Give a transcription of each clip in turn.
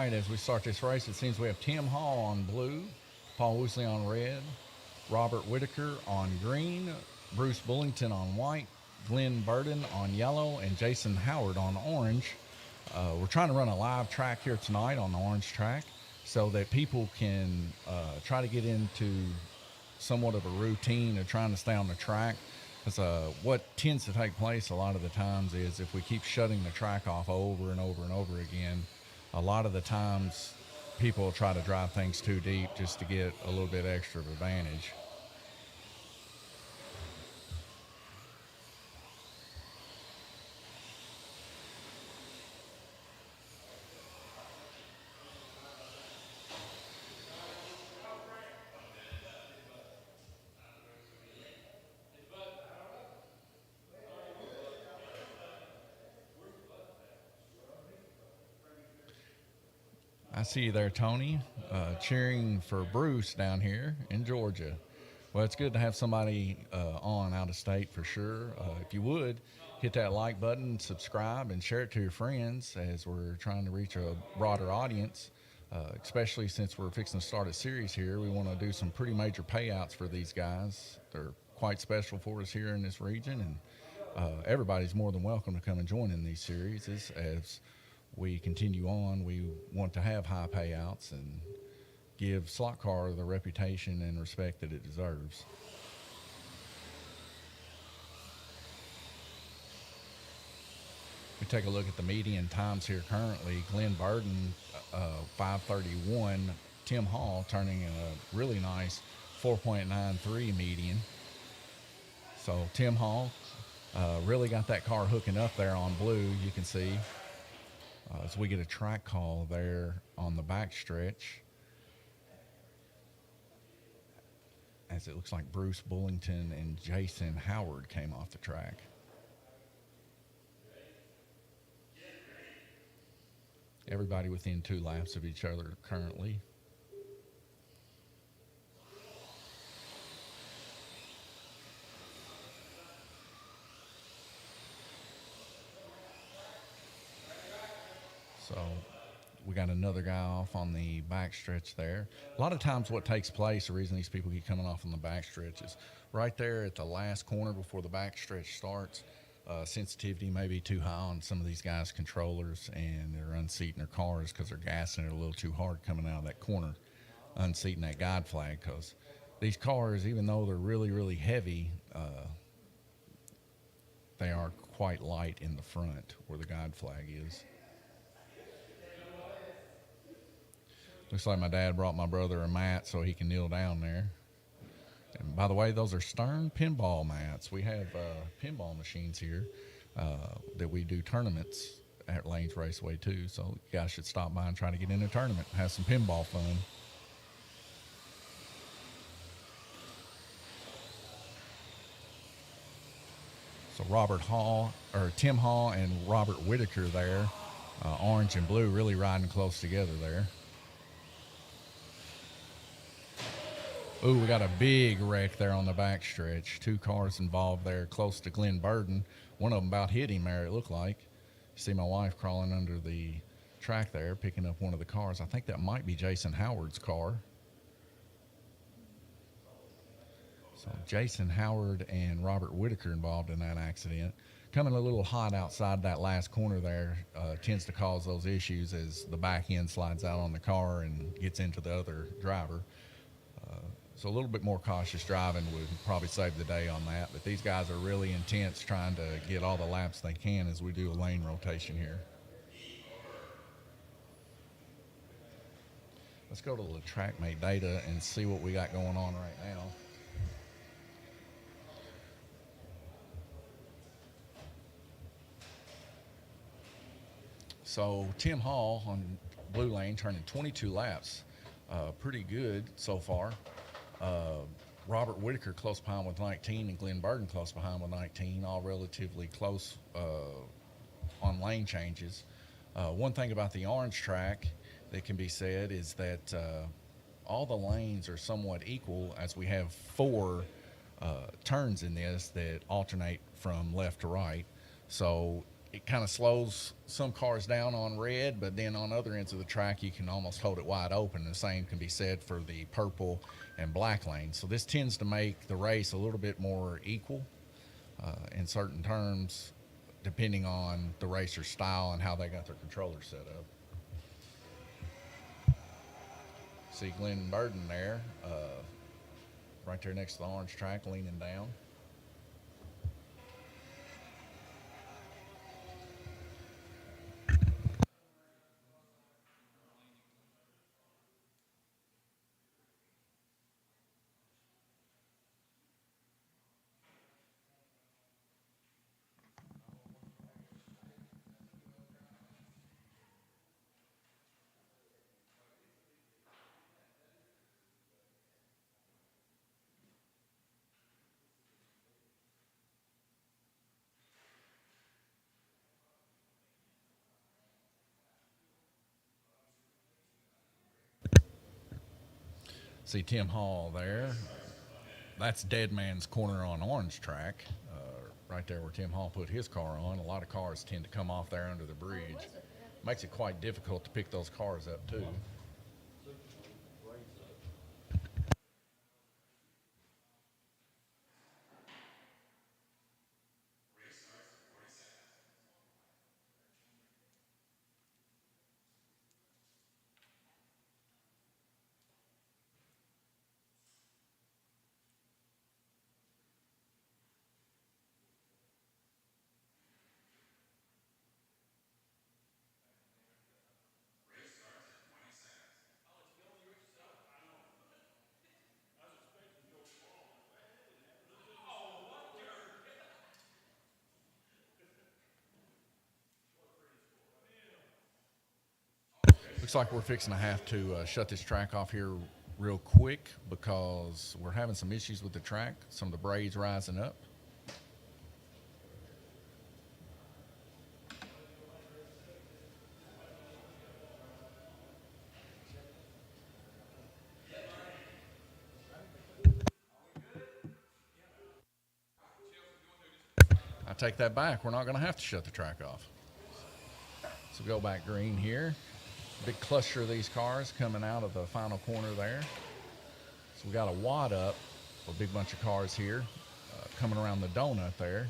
right, as we start this race, it seems we have Tim Hall on blue, Paul Woosley on red, Robert Whitaker on green, Bruce Bullington on white, Glenn Burden on yellow, and Jason Howard on orange. We're trying to run a live track here tonight on the orange track so that people can try to get into somewhat of a routine of trying to stay on the track. Because what tends to take place a lot of the times is if we keep shutting the track off over and over and over again, a lot of the times people will try to drive things too deep just to get a little bit extra of advantage. I see you there, Tony, cheering for Bruce down here in Georgia. Well, it's good to have somebody on out of state for sure. If you would, hit that like button, subscribe, and share it to your friends as we're trying to reach a broader audience, especially since we're fixing to start a series here. We want to do some pretty major payouts for these guys. They're quite special for us here in this region, and everybody's more than welcome to come and join in these series as we continue on. We want to have high payouts and give slot car the reputation and respect that it deserves. We take a look at the median times here currently. Glenn Burden, 5:31. Tim Hall turning in a really nice 4.93 median. So Tim Hall really got that car hooking up there on blue, you can see. As we get a track call there on the back stretch, as it looks like Bruce Bullington and Jason Howard came off the track. Everybody within 2 laps of each other currently. So we got another guy off on the back stretch there. A lot of times what takes place, the reason these people keep coming off on the back stretch is right there at the last corner before the back stretch starts. Sensitivity may be too high on some of these guys' controllers, and they're unseating their cars because they're gassing it a little too hard coming out of that corner, unseating that guide flag. Because these cars, even though they're really, really heavy, they are quite light in the front where the guide flag is. Looks like my dad brought my brother a mat so he can kneel down there. And by the way, those are Stern pinball mats. We have pinball machines here that we do tournaments at Lanes Raceway too. So you guys should stop by and try to get in a tournament, have some pinball fun. So Tim Hall and Robert Whitaker there, orange and blue, really riding close together there. Ooh, we got a big wreck there on the back stretch. 2 cars involved there close to Glenn Burden. One of them about hit him there, it looked like. You see my wife crawling under the track there, picking up one of the cars. I think that might be Jason Howard's car. So Jason Howard and Robert Whitaker involved in that accident. Coming a little hot outside that last corner there tends to cause those issues as the back end slides out on the car and gets into the other driver. So a little bit more cautious driving would probably save the day on that. But these guys are really intense trying to get all the laps they can as we do a lane rotation here. Let's go to the TrackMate data and see what we got going on right now. So Tim Hall on blue lane turning 22 laps. Pretty good so far. Robert Whitaker close behind with 19 and Glenn Burden close behind with 19, all relatively close on lane changes. One thing about the orange track that can be said is that all the lanes are somewhat equal, as we have 4 turns in this that alternate from left to right. So it kind of slows some cars down on red, but then on other ends of the track, you can almost hold it wide open. The same can be said for the purple and black lanes. So this tends to make the race a little bit more equal in certain terms, depending on the racer's style and how they got their controller set up. See Glenn Burden there, right there next to the orange track, leaning down. See Tim Hall there. That's Dead Man's Corner on Orange track, right there where Tim Hall put his car on. A lot of cars tend to come off there under the bridge. Makes it quite difficult to pick those cars up too. Looks like we're fixing to have to shut this track off here real quick because we're having some issues with the track. Some of the braids rising up. I take that back. We're not going to have to shut the track off. So go back green here. Big cluster of these cars coming out of the final corner there. So we got a wad up, a big bunch of cars here coming around the donut there.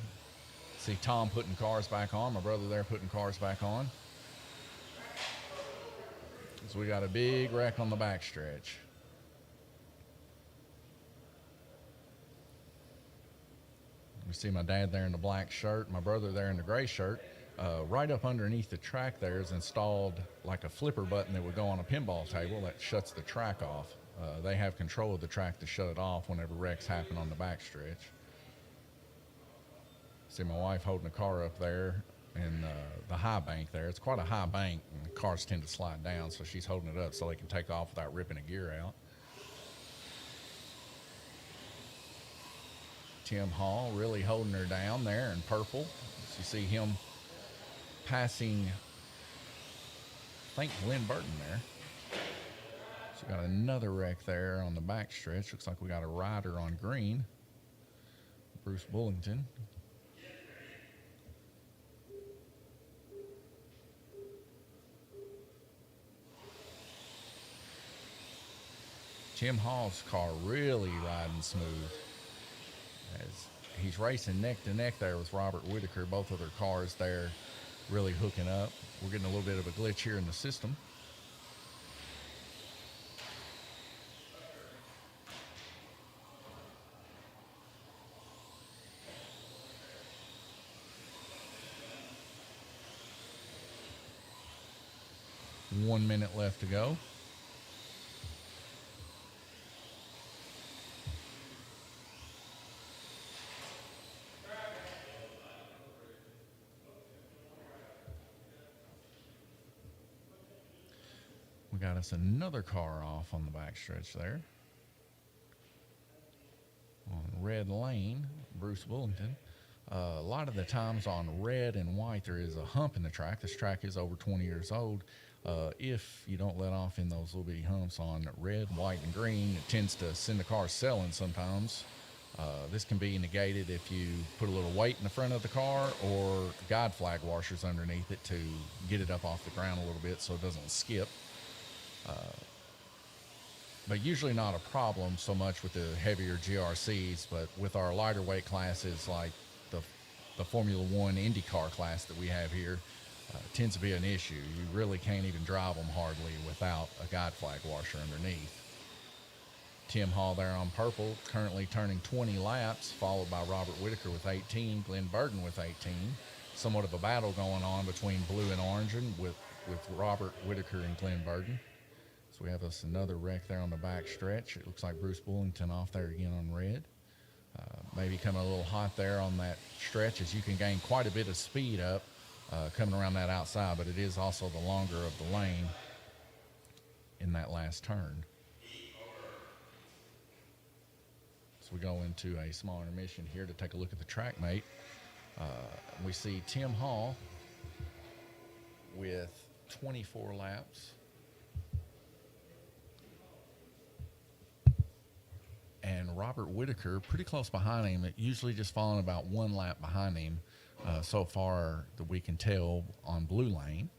See Tom putting cars back on, my brother there putting cars back on. So we got a big wreck on the backstretch. We see my dad there in the black shirt, my brother there in the gray shirt. Right up underneath the track there is installed like a flipper button that would go on a pinball table that shuts the track off. They have control of the track to shut it off whenever wrecks happen on the backstretch. See my wife holding a car up there in the high bank there. It's quite a high bank, and cars tend to slide down, so she's holding it up so they can take off without ripping a gear out. Tim Hall really holding her down there in purple. So you see him passing, I think, Glenn Burton there. So we got another wreck there on the backstretch. Looks like we got a rider on green, Bruce Bullington. Tim Hall's car really riding smooth as he's racing neck to neck there with Robert Whitaker. Both of their cars there really hooking up. We're getting a little bit of a glitch here in the system. One minute left to go. We got us another car off on the backstretch there. On red lane, Bruce Bullington. A lot of the times on red and white, there is a hump in the track. This track is over 20 years old. If you don't let off in those little bitty humps on red, white, and green, it tends to send the car selling sometimes. This can be negated if you put a little weight in the front of the car or guide flag washers underneath it to get it up off the ground a little bit so it doesn't skip. But usually not a problem so much with the heavier GRCs, but with our lighter weight classes like the Formula One IndyCar class that we have here, tends to be an issue. You really can't even drive them hardly without a guide flag washer underneath. Tim Hall there on purple, currently turning 20 laps, followed by Robert Whitaker with 18, Glenn Burden with 18. Somewhat of a battle going on between blue and orange with Robert Whitaker and Glenn Burden. So we have us another wreck there on the back stretch. It looks like Bruce Bullington off there again on red. Maybe coming a little hot there on that stretch as you can gain quite a bit of speed up coming around that outside, but it is also the longer of the lane in that last turn. So we go into a small intermission here to take a look at the track mate. We see Tim Hall with 24 laps. And Robert Whitaker pretty close behind him, usually just falling about one lap behind him so far that we can tell on blue lane.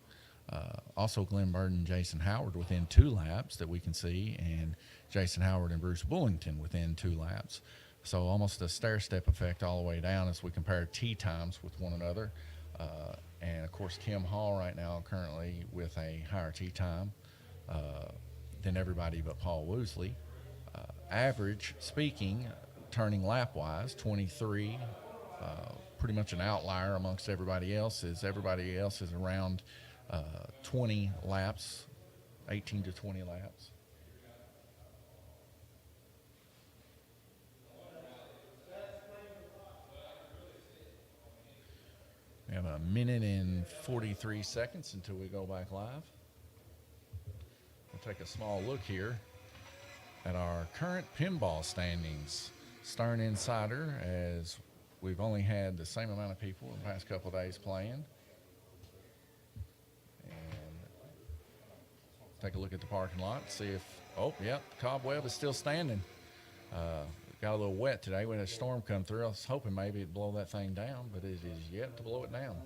Also Glenn Burden and Jason Howard within 2 laps that we can see, and Jason Howard and Bruce Bullington within 2 laps. So almost a stair-step effect all the way down as we compare tee times with one another. And of course Tim Hall right now currently with a higher tee time than everybody but Paul Woosley. Average speaking, turning lap-wise, 23, pretty much an outlier amongst everybody else. Everybody else is around 20 laps, 18 to 20 laps. We have 1 minute and 43 seconds until we go back live. We'll take a small look here at our current pinball standings. Stern Insider, as we've only had the same amount of people in the past couple of days playing. And take a look at the parking lot, see if, the cobweb is still standing. Got a little wet today. We had a storm come through. I was hoping maybe it'd blow that thing down, but it is yet to blow it down.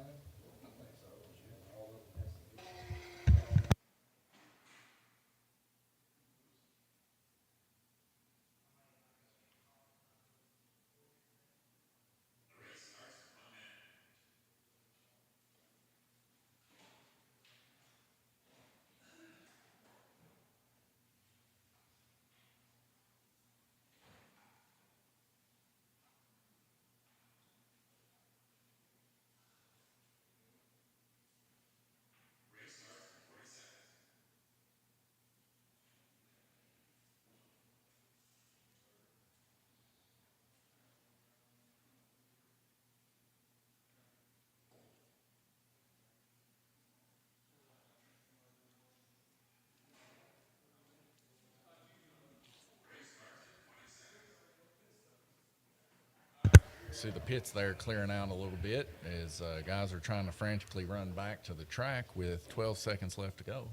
See the pits there clearing out a little bit as guys are trying to frantically run back to the track with 12 seconds left to go.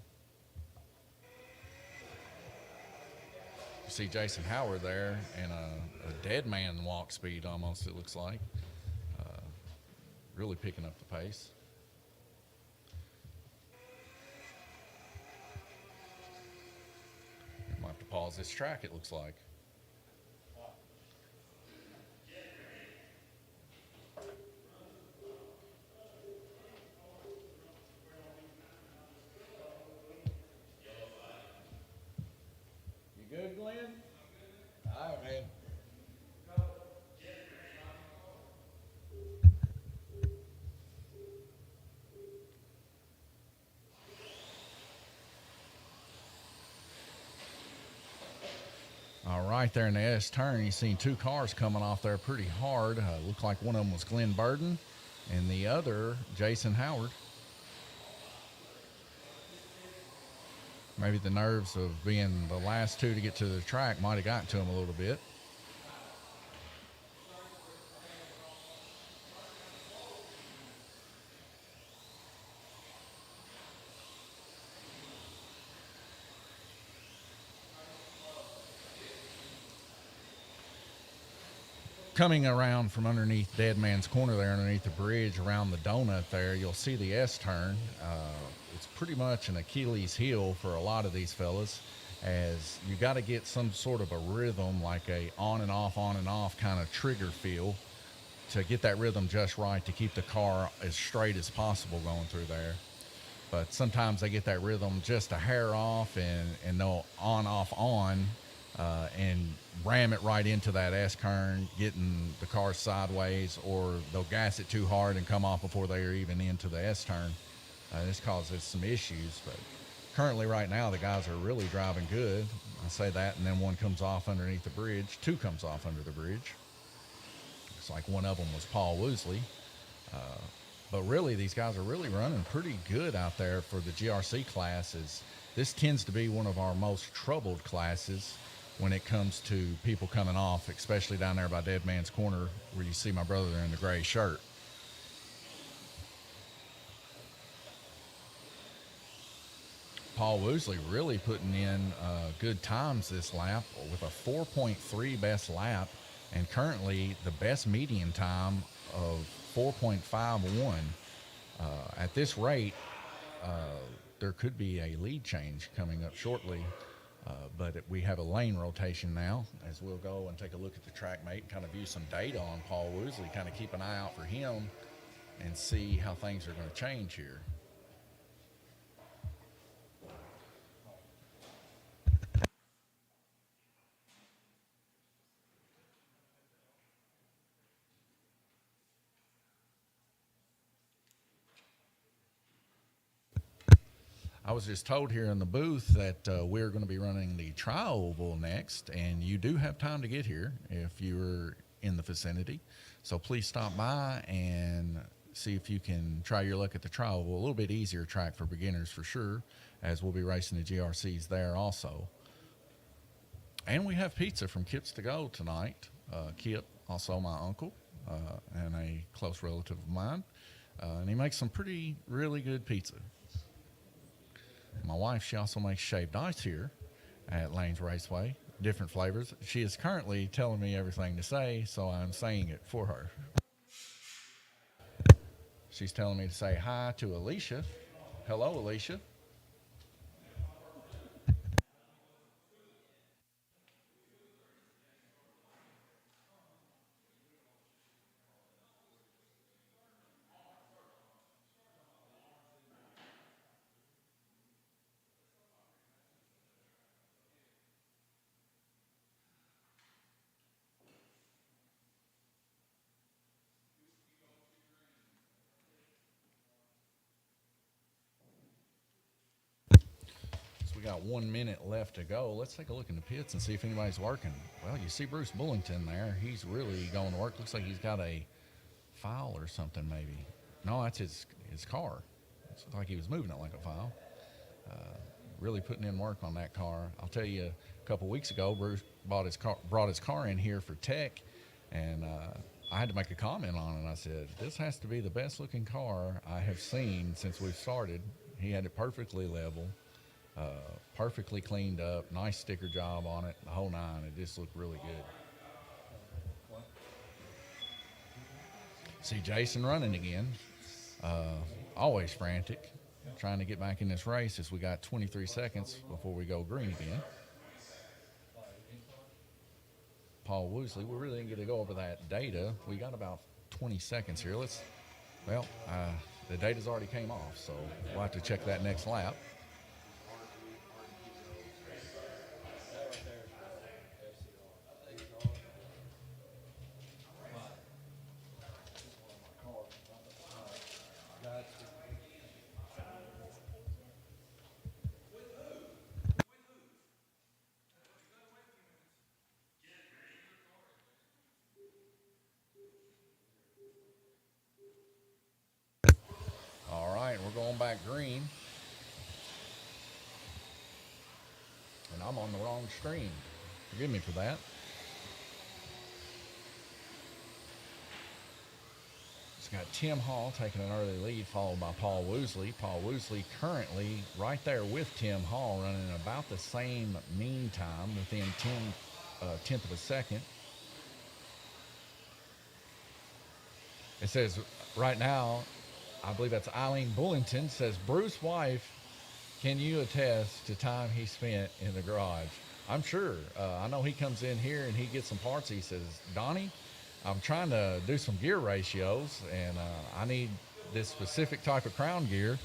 You see Jason Howard there in a dead man walk speed almost, it looks like. Really picking up the pace. Might have to pause this track, it looks like. Good, Glenn? All right, man. All right, there in the S turn, you seen 2 cars coming off there pretty hard. Looked like one of them was Glenn Burden and the other, Jason Howard. Maybe the nerves of being the last 2 to get to the track might have gotten to him a little bit. coming around from underneath Dead Man's Corner there, underneath the bridge, around the donut there, you'll see the S-turn. It's pretty much an Achilles heel for a lot of these fellas, as you got to get some sort of a rhythm, like a on and off kind of trigger feel, to get that rhythm just right to keep the car as straight as possible going through there. But sometimes they get that rhythm just a hair off, and they'll on, off, on, and ram it right into that S-turn, getting the car sideways, or they'll gas it too hard and come off before they're even into the S-turn. This causes some issues, but currently right now the guys are really driving good. I say that, and then one comes off underneath the bridge. Two comes off under the bridge. It's like one of them was Paul Woosley. But really, these guys are really running pretty good out there for the GRC classes. This tends to be one of our most troubled classes when it comes to people coming off, especially down there by Dead Man's Corner, where you see my brother there in the gray shirt. Paul Woosley really putting in good times this lap with a 4.3 best lap, and currently the best median time of 4.51. At this rate, there could be a lead change coming up shortly, but we have a lane rotation now, as we'll go and take a look at the track mate and kind of view some data on Paul Woosley, kind of keep an eye out for him and see how things are going to change here. I was just told here in the booth that we're going to be running the tri-oval next, and you do have time to get here if you're in the vicinity. So please stop by and see if you can try your luck at the tri-oval. A little bit easier track for beginners for sure, as we'll be racing the GRCs there also. And we have pizza from Kip's to Go tonight. Kip, also my uncle, and a close relative of mine. And he makes some really good pizza. My wife, she also makes shaved ice here at Lanes Raceway, different flavors. She is currently telling me everything to say, so I'm saying it for her. She's telling me to say hi to Alicia. Hello, Alicia. We got 1 minute left to go. Let's take a look in the pits and see if anybody's working. Well, you see Bruce Bullington there. He's really going to work. Looks like he's got a file or something maybe. No, that's his car. Looks like he was moving it like a file. Really putting in work on that car. I'll tell you, a couple weeks ago, Bruce brought his car in here for tech, and I had to make a comment on it. I said, this has to be the best looking car I have seen since we've started. He had it perfectly level. Perfectly cleaned up, nice sticker job on it, the whole nine. It just looked really good. See Jason running again. Always frantic, trying to get back in this race as we got 23 seconds before we go green again. Paul Woosley, we really didn't get to go over that data. We got about 20 seconds here. The data's already came off, so we'll have to check that next lap. We're going back green. And I'm on the wrong screen. Forgive me for that. It's got Tim Hall taking an early lead, followed by Paul Woosley. Paul Woosley currently right there with Tim Hall, running about the same mean time, within tenth of a second. It says right now, I believe that's Eileen Bullington, says, Bruce's wife, can you attest to time he spent in the garage? I'm sure. I know he comes in here and he gets some parts. He says, Donnie, I'm trying to do some gear ratios and I need this specific type of crown gear.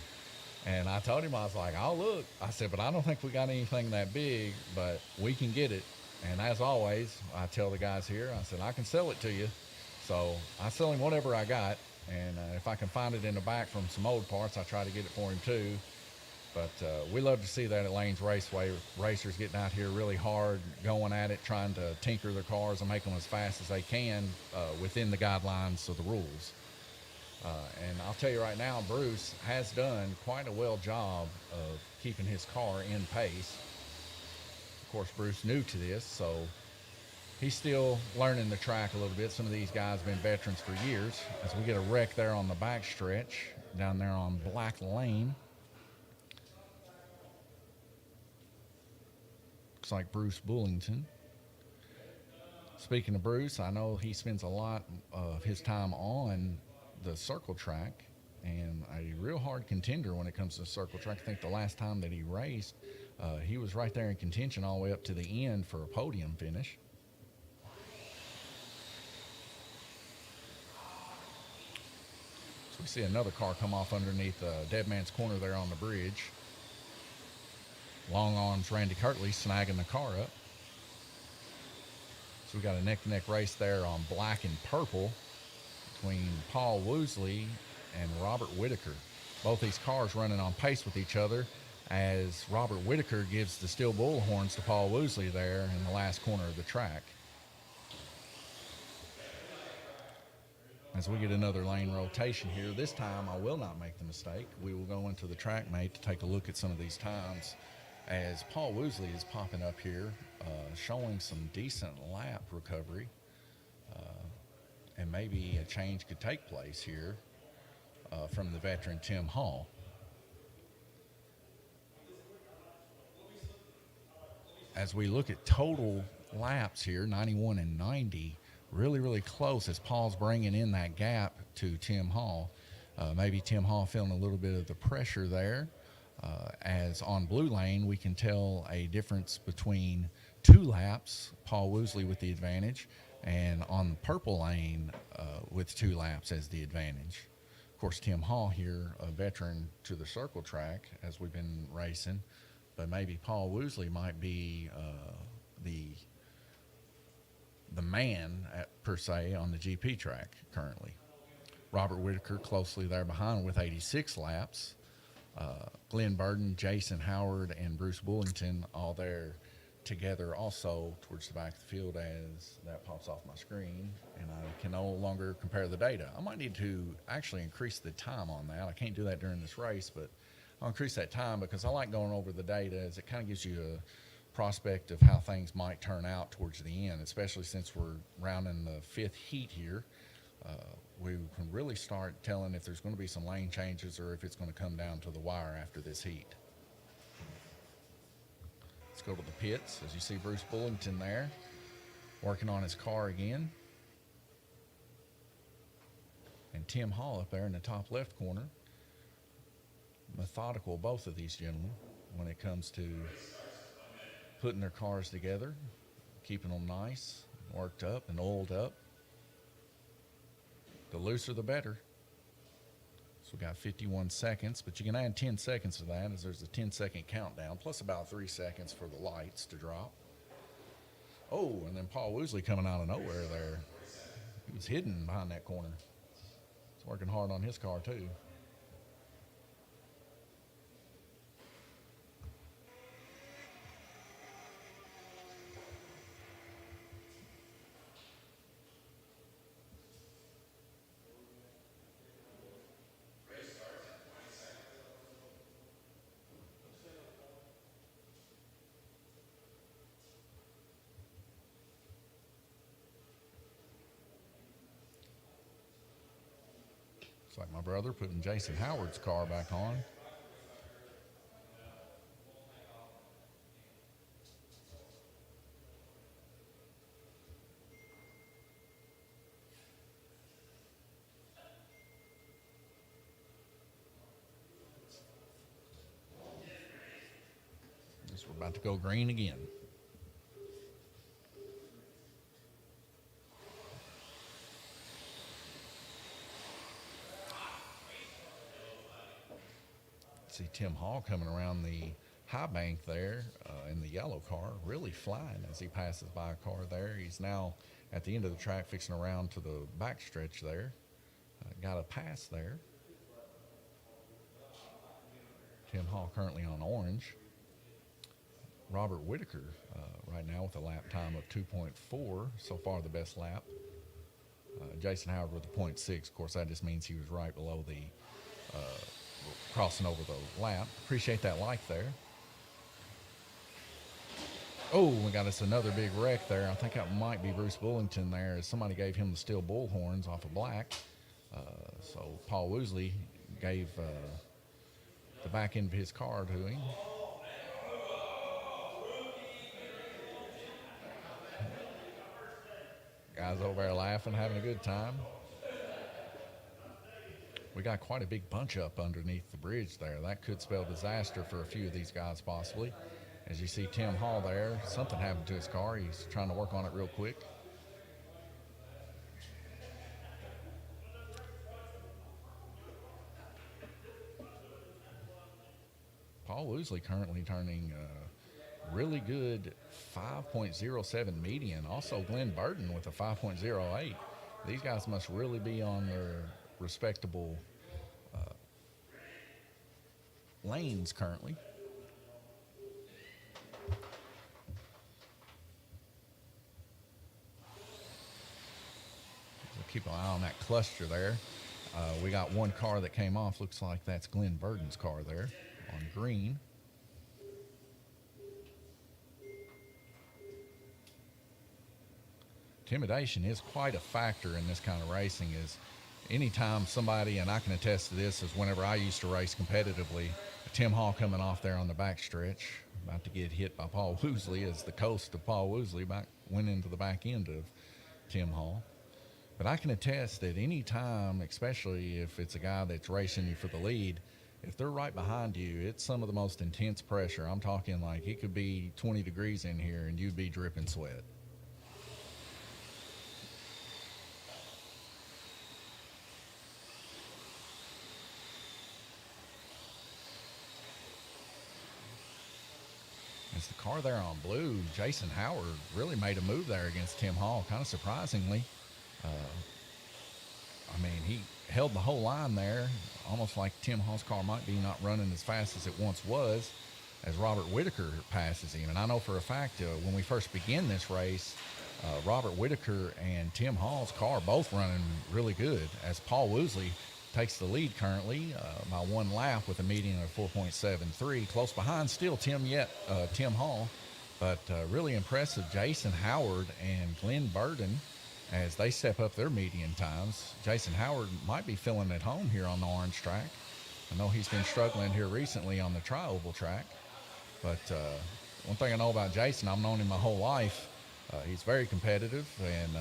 And I told him, I was like, I'll look. I said, but I don't think we got anything that big, but we can get it. And as always, I tell the guys here, I said, I can sell it to you. So I sell him whatever I got. And if I can find it in the back from some old parts, I try to get it for him too. But we love to see that at Lane's Raceway. Racers getting out here really hard, going at it, trying to tinker their cars and make them as fast as they can within the guidelines of the rules. And I'll tell you right now, Bruce has done quite a well job of keeping his car in pace. Of course, Bruce new to this, so he's still learning the track a little bit. Some of these guys have been veterans for years. As we get a wreck there on the back stretch, down there on Black Lane. Looks like Bruce Bullington. Speaking of Bruce, I know he spends a lot of his time on the circle track and a real hard contender when it comes to the circle track. I think the last time that he raced, he was right there in contention all the way up to the end for a podium finish. So we see another car come off underneath Dead Man's Corner there on the bridge. Long Arms Randy Kirtley snagging the car up. So we got a neck-to-neck race there on black and purple between Paul Woosley and Robert Whitaker. Both these cars running on pace with each other as Robert Whitaker gives the steel bullhorns to Paul Woosley there in the last corner of the track. As we get another lane rotation here, this time I will not make the mistake. We will go into the track mate to take a look at some of these times as Paul Woosley is popping up here, showing some decent lap recovery. And maybe a change could take place here from the veteran Tim Hall. As we look at total laps here, 91 and 90, really, really close as Paul's bringing in that gap to Tim Hall. Maybe Tim Hall feeling a little bit of the pressure there. As on blue lane, we can tell a difference between 2 laps, Paul Woosley with the advantage, and on the purple lane with 2 laps as the advantage. Of course, Tim Hall here, a veteran to the circle track as we've been racing, but maybe Paul Woosley might be the man per se on the GP track currently. Robert Whitaker closely there behind with 86 laps. Glenn Burden, Jason Howard, and Bruce Bullington all there together also towards the back of the field as that pops off my screen and I can no longer compare the data. I might need to actually increase the time on that. I can't do that during this race, but I'll increase that time because I like going over the data as it kind of gives you a prospect of how things might turn out towards the end, especially since we're rounding the 5th heat here. We can really start telling if there's going to be some lane changes or if it's going to come down to the wire after this heat. Let's go to the pits. As you see Bruce Bullington there working on his car again. And Tim Hall up there in the top left corner. Methodical, both of these gentlemen, when it comes to putting their cars together, keeping them nice, worked up and oiled up. The looser the better. So we got 51 seconds, but you can add 10 seconds to that as there's a 10-second countdown, plus about 3 seconds for the lights to drop. Oh, and then Paul Woosley coming out of nowhere there. He was hidden behind that corner. He's working hard on his car too. It's like my brother putting Jason Howard's car back on. We're about to go green again. See Tim Hall coming around the high bank there in the yellow car, really flying as he passes by a car there. He's now at the end of the track, fixing around to the back stretch there. Got a pass there. Tim Hall currently on orange. Robert Whitaker right now with a lap time of 2.4, so far the best lap. Jason Howard with a 0.6. Of course, that just means he was right below the crossing over the lap. Appreciate that like there. Oh, we got us another big wreck there. I think that might be Bruce Bullington there. Somebody gave him the steel bullhorns off of black. So Paul Woosley gave the back end of his car to him. Guys over there laughing, having a good time. We got quite a big bunch up underneath the bridge there. That could spell disaster for a few of these guys possibly. As you see Tim Hall there, something happened to his car. He's trying to work on it real quick. Paul Woosley currently turning really good 5.07 median. Also Glenn Burton with a 5.08. These guys must really be on their respectable lanes currently. So keep an eye on that cluster there. We got one car that came off. Looks like that's Glenn Burton's car there on green. Intimidation is quite a factor in this kind of racing. Is anytime somebody, and I can attest to this, is whenever I used to race competitively, Tim Hall coming off there on the back stretch, about to get hit by Paul Woosley as the coast of Paul Woosley went into the back end of Tim Hall. But I can attest that any time, especially if it's a guy that's racing you for the lead, if they're right behind you, it's some of the most intense pressure. I'm talking like it could be 20 degrees in here and you'd be dripping sweat. As the car there on blue, Jason Howard really made a move there against Tim Hall, kind of surprisingly. I mean, he held the whole line there, almost like Tim Hall's car might be not running as fast as it once was, as Robert Whitaker passes him. And I know for a fact when we first began this race, Robert Whitaker and Tim Hall's car both running really good, as Paul Woosley takes the lead currently by one lap with a median of 4.73. Close behind still Tim Hall, but really impressive Jason Howard and Glenn Burton as they step up their median times. Jason Howard might be feeling at home here on the orange track. I know he's been struggling here recently on the tri-oval track, but one thing I know about Jason, I've known him my whole life. He's very competitive, and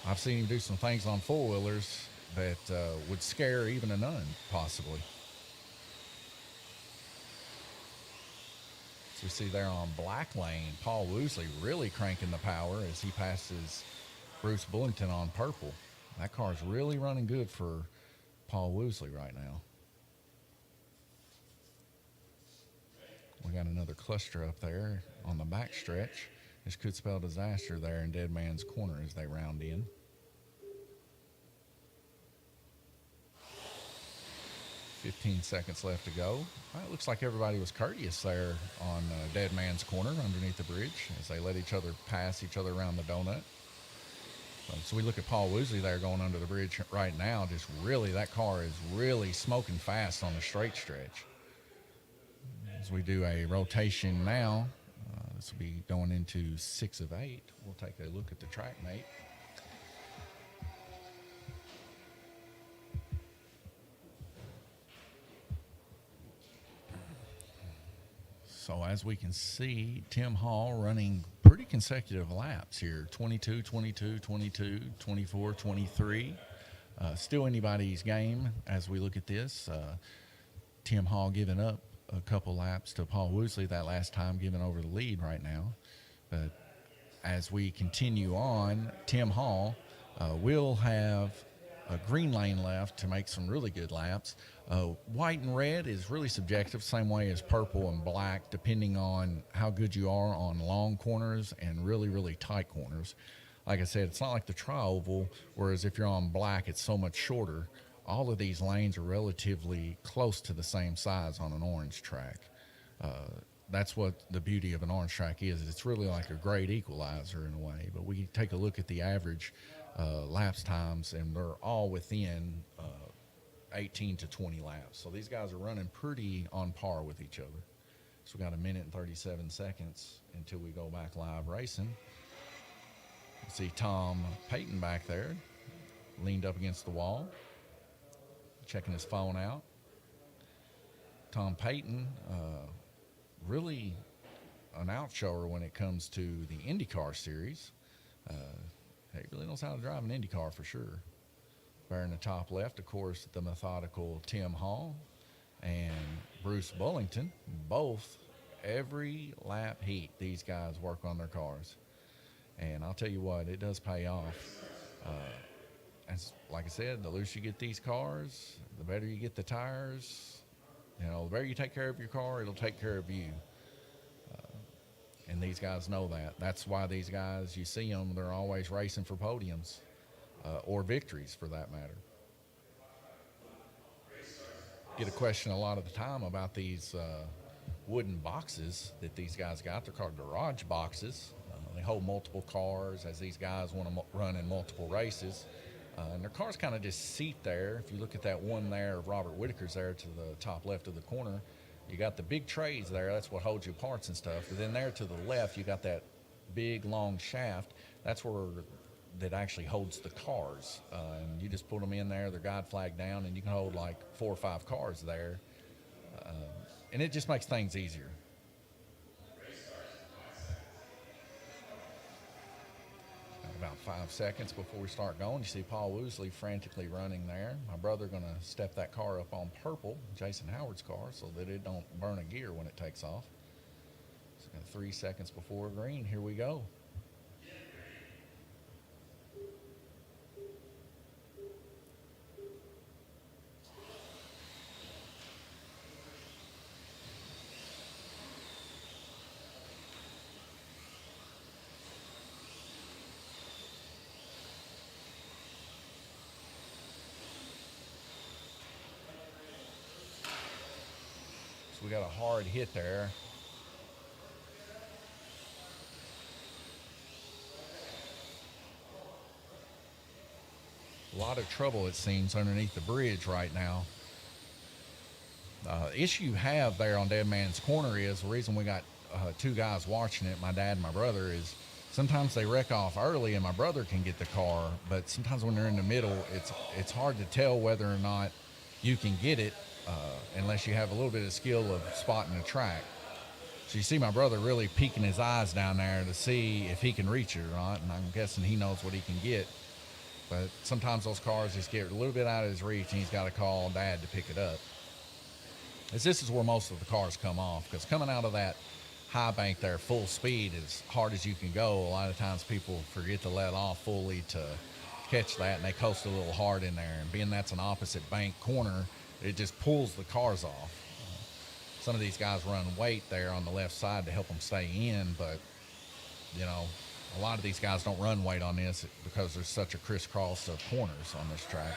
I've seen him do some things on four-wheelers that would scare even a nun, possibly. So we see there on black lane, Paul Woosley really cranking the power as he passes Bruce Bullington on purple. That car's really running good for Paul Woosley right now. We got another cluster up there on the back stretch. This could spell disaster there in Dead Man's Corner as they round in. 15 seconds left to go. Well, it looks like everybody was courteous there on Dead Man's Corner underneath the bridge as they let each other pass each other around the donut. So we look at Paul Woosley there going under the bridge right now. Just really, that car is really smoking fast on the straight stretch. As we do a rotation now, this will be going into 6 of 8. We'll take a look at the track mate. So as we can see, Tim Hall running pretty consecutive laps here, 22, 22, 22, 24, 23. Still anybody's game as we look at this. Tim Hall giving up a couple laps to Paul Woosley that last time, giving over the lead right now. But as we continue on, Tim Hall will have a green lane left to make some really good laps. White and red is really subjective, same way as purple and black, depending on how good you are on long corners and really, really tight corners. Like I said, it's not like the tri-oval, whereas if you're on black, it's so much shorter. All of these lanes are relatively close to the same size on an orange track. That's what the beauty of an orange track is. It's really like a great equalizer in a way. But we take a look at the average laps times, and they're all within 18 to 20 laps. So these guys are running pretty on par with each other. So we got a minute and 37 seconds until we go back live racing. See Tom Payton back there, leaned up against the wall, checking his phone out. Tom Payton, really an outshower when it comes to the IndyCar series. He really knows how to drive an IndyCar for sure. There in the top left, of course, the methodical Tim Hall and Bruce Bullington. Both, every lap heat, these guys work on their cars. And I'll tell you what, it does pay off. As like I said, the looser you get these cars, the better you get the tires. You know, the better you take care of your car, it'll take care of you. And these guys know that. That's why these guys, you see them, they're always racing for podiums or victories for that matter. Get a question a lot of the time about these wooden boxes that these guys got. They're called garage boxes. They hold multiple cars as these guys want to run in multiple races. And their cars kind of just seat there. If you look at that one there of Robert Whitaker's there to the top left of the corner, you got the big trays there. That's what holds your parts and stuff. But then there to the left, you got that big, long shaft. That's where that actually holds the cars. And you just put them in there, they're guide flag down, and you can hold like 4 or 5 cars there. And it just makes things easier. About 5 seconds before we start going, you see Paul Woosley frantically running there. My brother going to step that car up on purple, Jason Howard's car, so that it don't burn a gear when it takes off. So 3 seconds before green, here we go. We got a hard hit there. A lot of trouble, it seems, underneath the bridge right now. The issue you have there on Dead Man's Corner is the reason we got 2 guys watching it, my dad and my brother, is sometimes they wreck off early and my brother can get the car, but sometimes when they're in the middle, it's hard to tell whether or not you can get it unless you have a little bit of skill of spotting the track. So you see my brother really peeking his eyes down there to see if he can reach it or not, and I'm guessing he knows what he can get. But sometimes those cars just get a little bit out of his reach, and he's got to call Dad to pick it up. As this is where most of the cars come off, because coming out of that high bank there full speed as hard as you can go, a lot of times people forget to let off fully to catch that, and they coast a little hard in there. And being that's an opposite bank corner, it just pulls the cars off. Some of these guys run weight there on the left side to help them stay in, but, you know, a lot of these guys don't run weight on this because there's such a crisscross of corners on this track.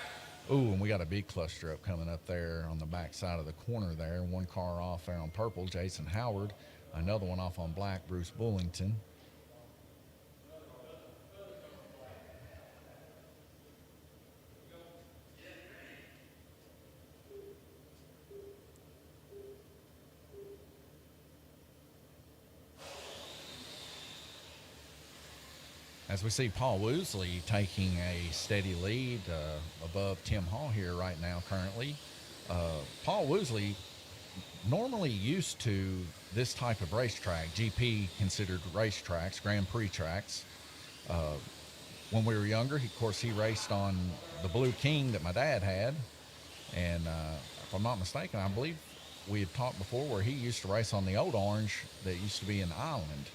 Ooh, and we got a big cluster up coming up there on the back side of the corner there. One car off there on purple, Jason Howard. Another one off on black, Bruce Bullington. As we see Paul Woosley taking a steady lead above Tim Hall here right now currently. Paul Woosley normally used to this type of racetrack, GP considered racetracks, Grand Prix tracks. When we were younger, of course, he raced on the Blue King that my dad had. And if I'm not mistaken, I believe we had talked before where he used to race on the old Orange that used to be in Ireland,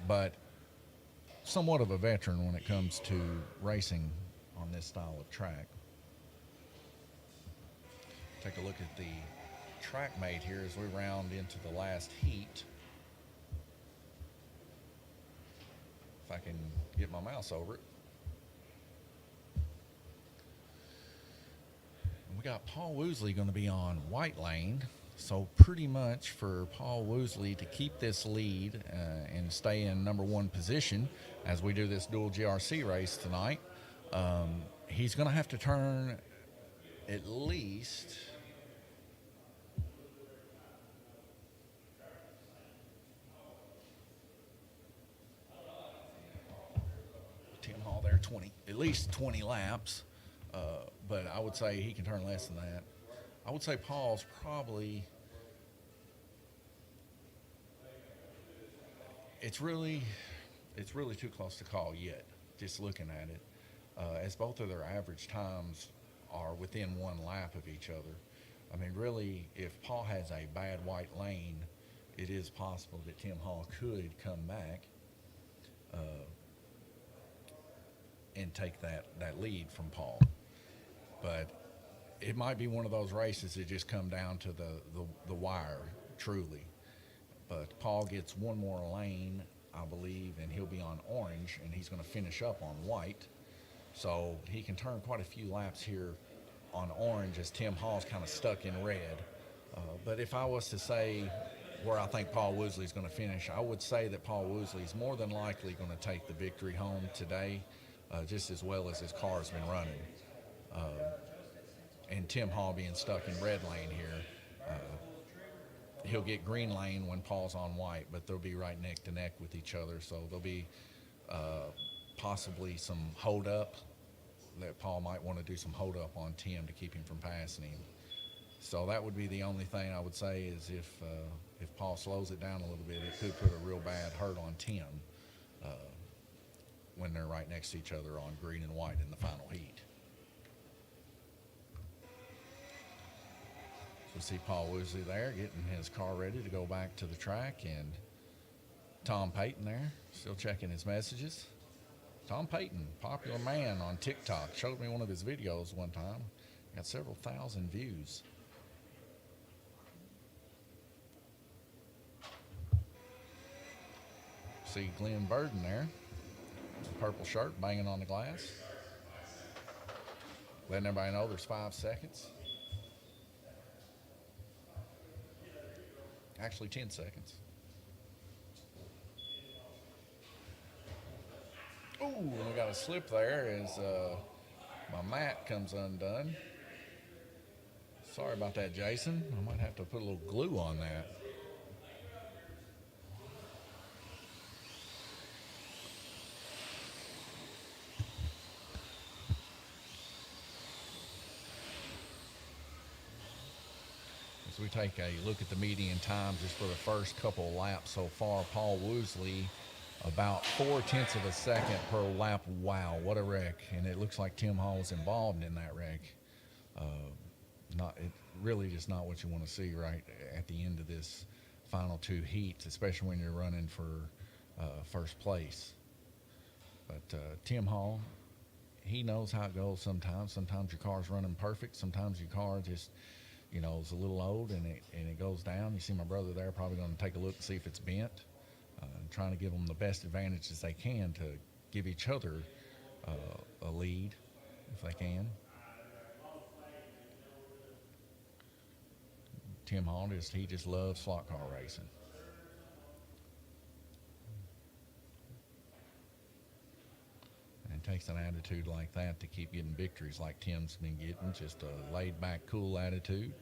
but somewhat of a veteran when it comes to racing on this style of track. Take a look at the track mate here as we round into the last heat. If I can get my mouse over it. We got Paul Woosley going to be on white lane. So pretty much for Paul Woosley to keep this lead and stay in number one position as we do this dual GRC race tonight, he's going to have to turn at least Tim Hall there, at least 20 laps. But I would say he can turn less than that. I would say Paul's probably, it's really too close to call yet, just looking at it, as both of their average times are within one lap of each other. I mean, really, if Paul has a bad white lane, it is possible that Tim Hall could come back and take that lead from Paul. But it might be one of those races that just come down to the wire, truly. But Paul gets one more lane, I believe, and he'll be on orange, and he's going to finish up on white. So he can turn quite a few laps here on orange as Tim Hall's kind of stuck in red. But if I was to say where I think Paul Woosley's going to finish, I would say that Paul Woosley's more than likely going to take the victory home today, just as well as his car's been running. And Tim Hall being stuck in red lane here, he'll get green lane when Paul's on white, but they'll be right neck to neck with each other. So there'll be possibly some hold up that Paul might want to do some hold up on Tim to keep him from passing him. So that would be the only thing I would say is if Paul slows it down a little bit, it could put a real bad hurt on Tim when they're right next to each other on green and white in the final heat. We see Paul Woosley there getting his car ready to go back to the track, and Tom Payton there still checking his messages. Tom Payton, popular man on TikTok, showed me one of his videos one time. Got several thousand views. See Glenn Burden there, purple shirt banging on the glass. Letting everybody know there's 5 seconds. Actually 10 seconds. Ooh, we got a slip there as my mat comes undone. Sorry about that, Jason. I might have to put a little glue on that. As we take a look at the median times just for the first couple laps so far, Paul Woosley about 0.4 of a second per lap. Wow, what a wreck. And it looks like Tim Hall was involved in that wreck. Really just not what you want to see right at the end of this final 2 heats, especially when you're running for first place. But Tim Hall, he knows how it goes sometimes. Sometimes your car's running perfect. Sometimes your car just, it's a little old and it goes down. You see my brother there probably going to take a look and see if it's bent. Trying to give them the best advantages they can to give each other a lead if they can. Tim Hall he just loves slot car racing. And it takes an attitude like that to keep getting victories like Tim's been getting, just a laid back, cool attitude.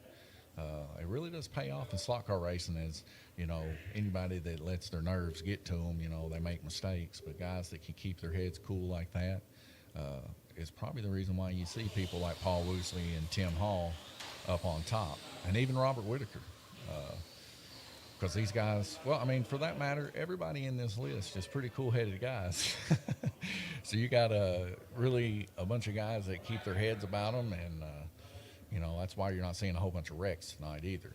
It really does pay off in slot car racing, as anybody that lets their nerves get to them, they make mistakes. But guys that can keep their heads cool like that is probably the reason why you see people like Paul Woosley and Tim Hall up on top, and even Robert Whitaker. Because these guys, for that matter, everybody in this list is pretty cool-headed guys. So you got really a bunch of guys that keep their heads about them, and That's why you're not seeing a whole bunch of wrecks tonight either.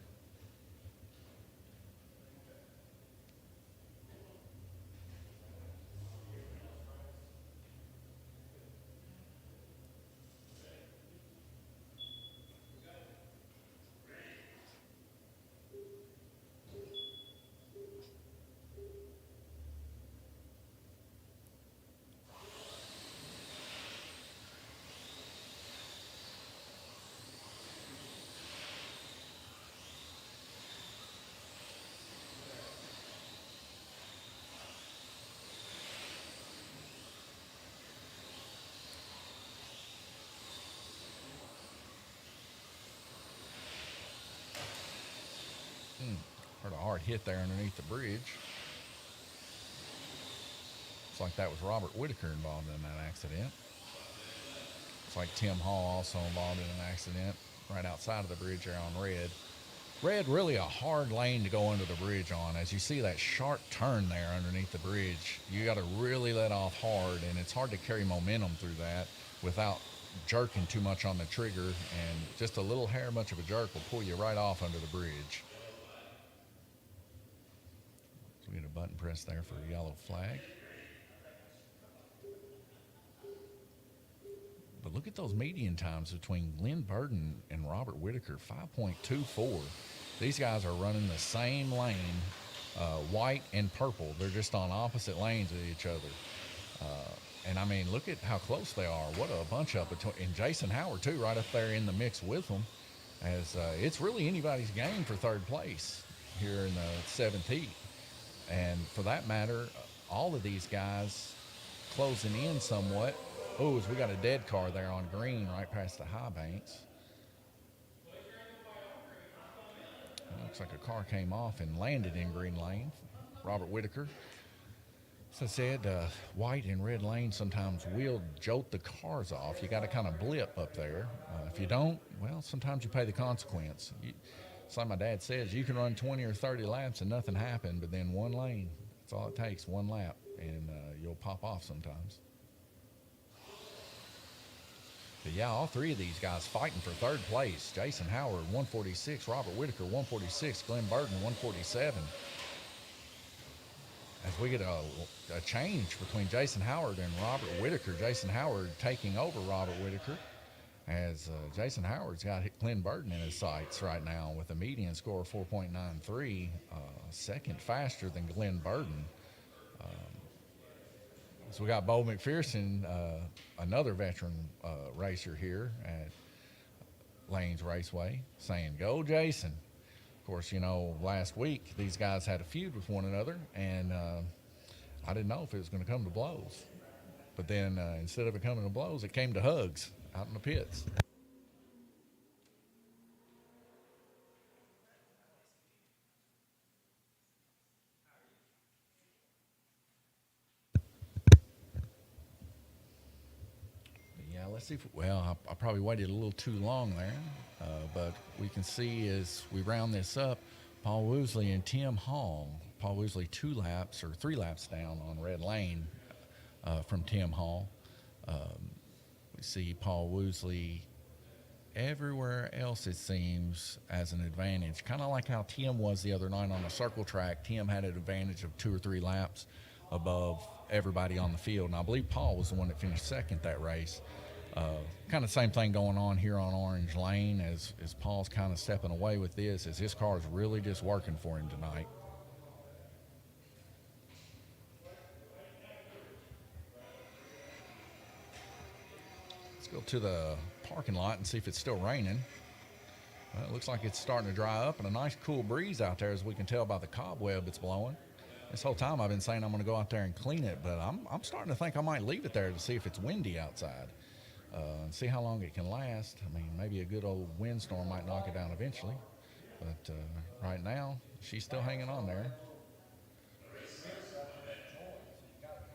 Heard a hard hit there underneath the bridge. Looks like that was Robert Whitaker involved in that accident. Looks like Tim Hall also involved in an accident right outside of the bridge there on Red. Red, really a hard lane to go under the bridge on. As you see that sharp turn there underneath the bridge, you got to really let off hard, and it's hard to carry momentum through that without jerking too much on the trigger, and just a little hair much of a jerk will pull you right off under the bridge. So we get a button press there for a yellow flag. But look at those median times between Glenn Burden and Robert Whitaker, 5.24. These guys are running the same lane, white and purple. They're just on opposite lanes of each other. And I mean, look at how close they are. What a bunch up between. And Jason Howard, too, right up there in the mix with them. As it's really anybody's game for third place here in the seventh heat. And for that matter, all of these guys closing in somewhat. Oh, we got a dead car there on green right past the high banks. It looks like a car came off and landed in green lane. Robert Whitaker. As I said, white and red lane sometimes will jolt the cars off. You got to kind of blip up there. If you don't, well, sometimes you pay the consequence. It's like my dad says, you can run 20 or 30 laps and nothing happened, but then one lane, that's all it takes, one lap, and you'll pop off sometimes. But yeah, all three of these guys fighting for third place. Jason Howard, 146. Robert Whitaker, 146. Glenn Burden, 147. As we get a change between Jason Howard and Robert Whitaker. Jason Howard taking over Robert Whitaker. As Jason Howard's got Glenn Burden in his sights right now with a median score of 4.93. Second faster than Glenn Burden. So we got Bo McPherson, another veteran racer here at Lanes Raceway, saying, "Go, Jason." Of course, last week these guys had a feud with one another, and I didn't know if it was going to come to blows. But then instead of it coming to blows, it came to hugs out in the pits. Let's see I probably waited a little too long there, but we can see as we round this up, Paul Woosley and Tim Hall. Paul Woosley 3 laps down on red lane from Tim Hall. We see Paul Woosley everywhere else, it seems, as an advantage. Kind of like how Tim was the other night on the circle track. Tim had an advantage of 2 or 3 laps above everybody on the field, and I believe Paul was the one that finished second that race. Kind of same thing going on here on Orange Lane as Paul's kind of stepping away with this, as his car is really just working for him tonight. Let's go to the parking lot and see if it's still raining. Well, it looks like it's starting to dry up, and a nice cool breeze out there, as we can tell by the cobweb it's blowing. This whole time I've been saying I'm going to go out there and clean it, but I'm starting to think I might leave it there to see if it's windy outside. And see how long it can last. I mean, maybe a good old windstorm might knock it down eventually. But right now, she's still hanging on there.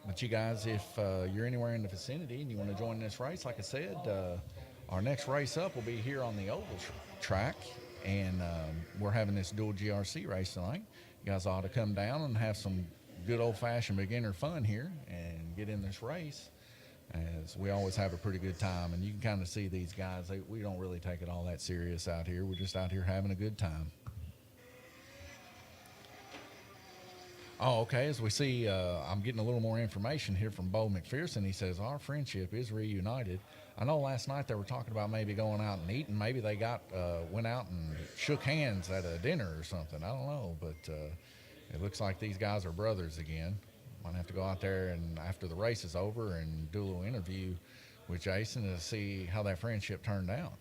But you guys, if you're anywhere in the vicinity and you want to join this race, like I said, our next race up will be here on the oval track. And we're having this dual GRC race tonight. You guys ought to come down and have some good old-fashioned beginner fun here and get in this race. as we always have a pretty good time. And you can kind of see these guys, we don't really take it all that serious out here. We're just out here having a good time. Oh, okay. As we see, I'm getting a little more information here from Bo McPherson. He says, our friendship is reunited. I know last night they were talking about maybe going out and eating. Maybe they went out and shook hands at a dinner or something. I don't know. But it looks like these guys are brothers again. Might have to go out there and after the race is over and do a little interview with Jason to see how that friendship turned out.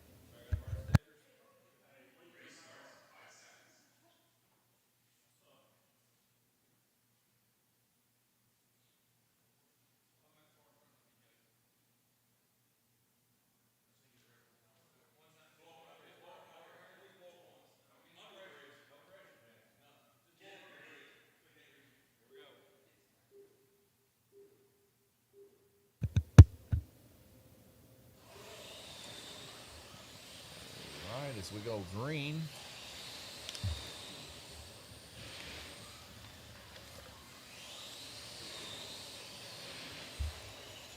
All right, as we go green,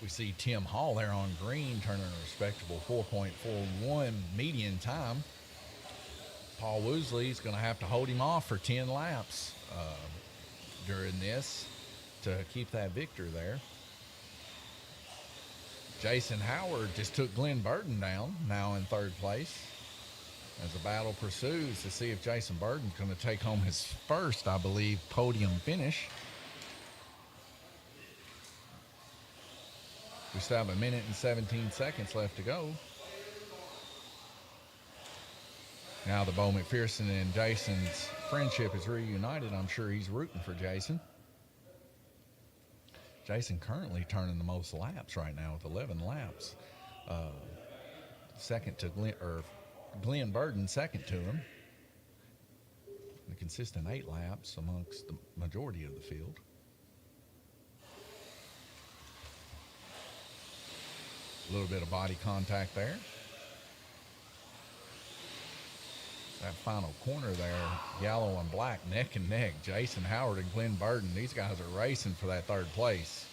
we see Tim Hall there on green, turning a respectable 4.41 median time. Paul Woosley's going to have to hold him off for 10 laps during this to keep that victor there. Jason Howard just took Glenn Burton down, now in third place. As the battle pursues to see if Jason Burton's going to take home his first, I believe, podium finish. We still have 1 minute and 17 seconds left to go. Now the Bo McPherson and Jason's friendship is reunited. I'm sure he's rooting for Jason. Jason currently turning the most laps right now with 11 laps. Second to Glenn Burton, second to him. A consistent 8 laps amongst the majority of the field. A little bit of body contact there. That final corner there, yellow and black, neck and neck. Jason Howard and Glenn Burton, these guys are racing for that third place.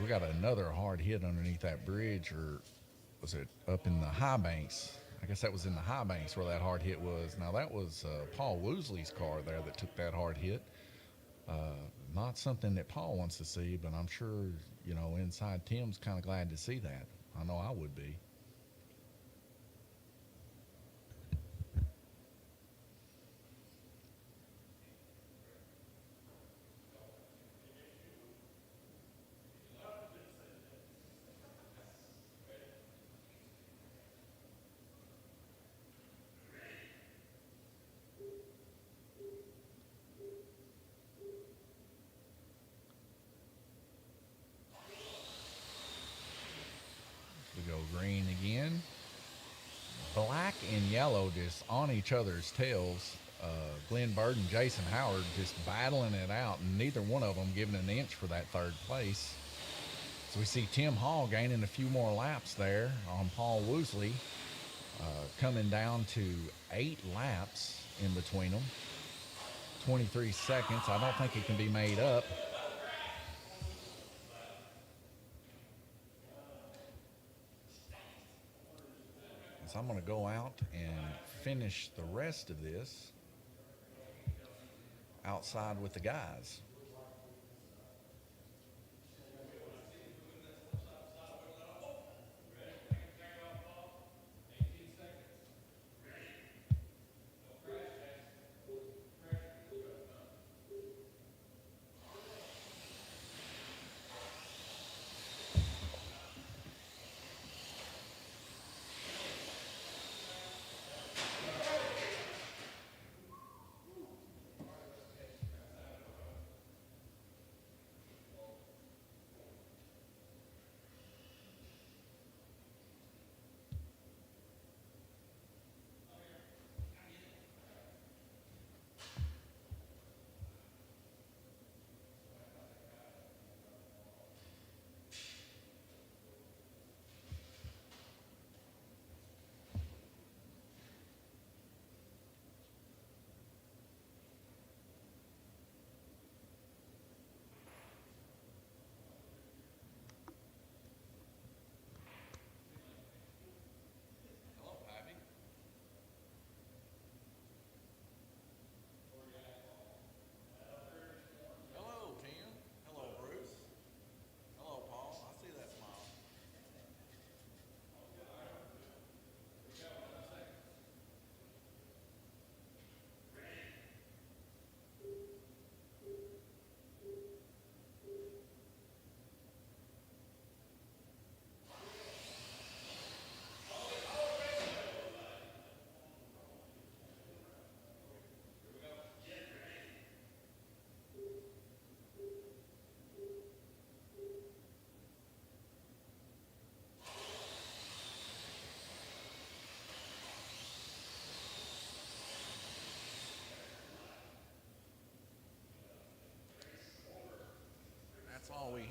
We got another hard hit underneath that bridge, or was it up in the high banks? I guess that was in the high banks where that hard hit was. Now that was Paul Woosley's car there that took that hard hit. Not something that Paul wants to see, but I'm sure, inside Tim's kind of glad to see that. I know I would be. We go green again. Black and yellow just on each other's tails. Glenn Burton, Jason Howard just battling it out, and neither one of them giving an inch for that third place. So we see Tim Hall gaining a few more laps there on Paul Woosley, coming down to 8 laps in between them. 23 seconds. I don't think it can be made up. So I'm going to go out and finish the rest of this outside with the guys.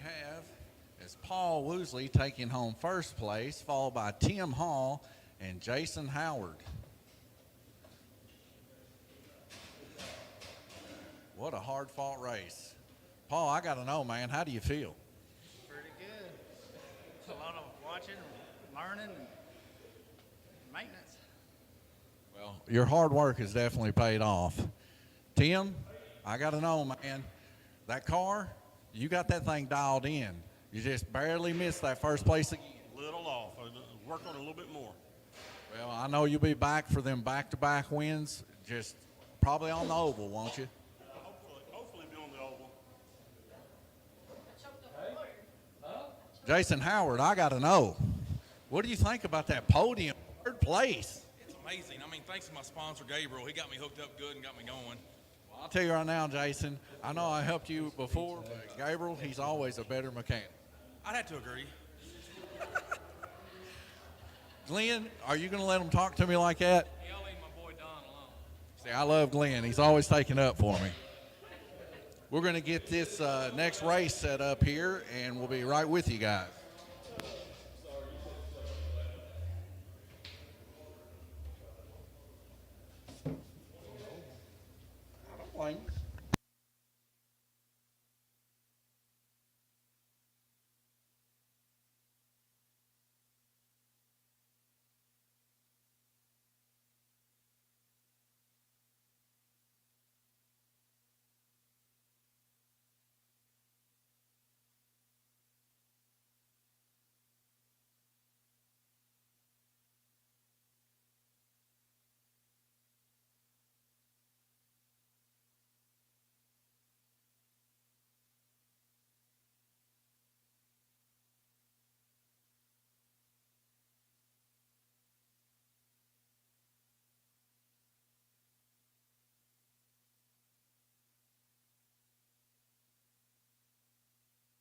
have is Paul Woosley taking home first place, followed by Tim Hall and Jason Howard. What a hard-fought race. Paul, I got to know, man, how do you feel? Pretty good. It's a lot of watching, learning, and maintenance. Well, your hard work has definitely paid off. Tim, I got to know, man, that car, you got that thing dialed in. You just barely missed that first place again. Little off. Work on it a little bit more. Well, I know you'll be back for them back-to-back wins, just probably on the oval, won't you? Hopefully be on the oval. Jason Howard, I got to know, what do you think about that podium, third place? It's amazing. I mean, thanks to my sponsor, Gabriel. He got me hooked up good and got me going. Well, I'll tell you right now, Jason, I know I helped you before, but Gabriel, he's always a better mechanic. I'd have to agree. Glenn, are you going to let him talk to me like that? Y'all leave my boy Don alone. See, I love Glenn. He's always taking up for me. We're going to get this next race set up here, and we'll be right with you guys.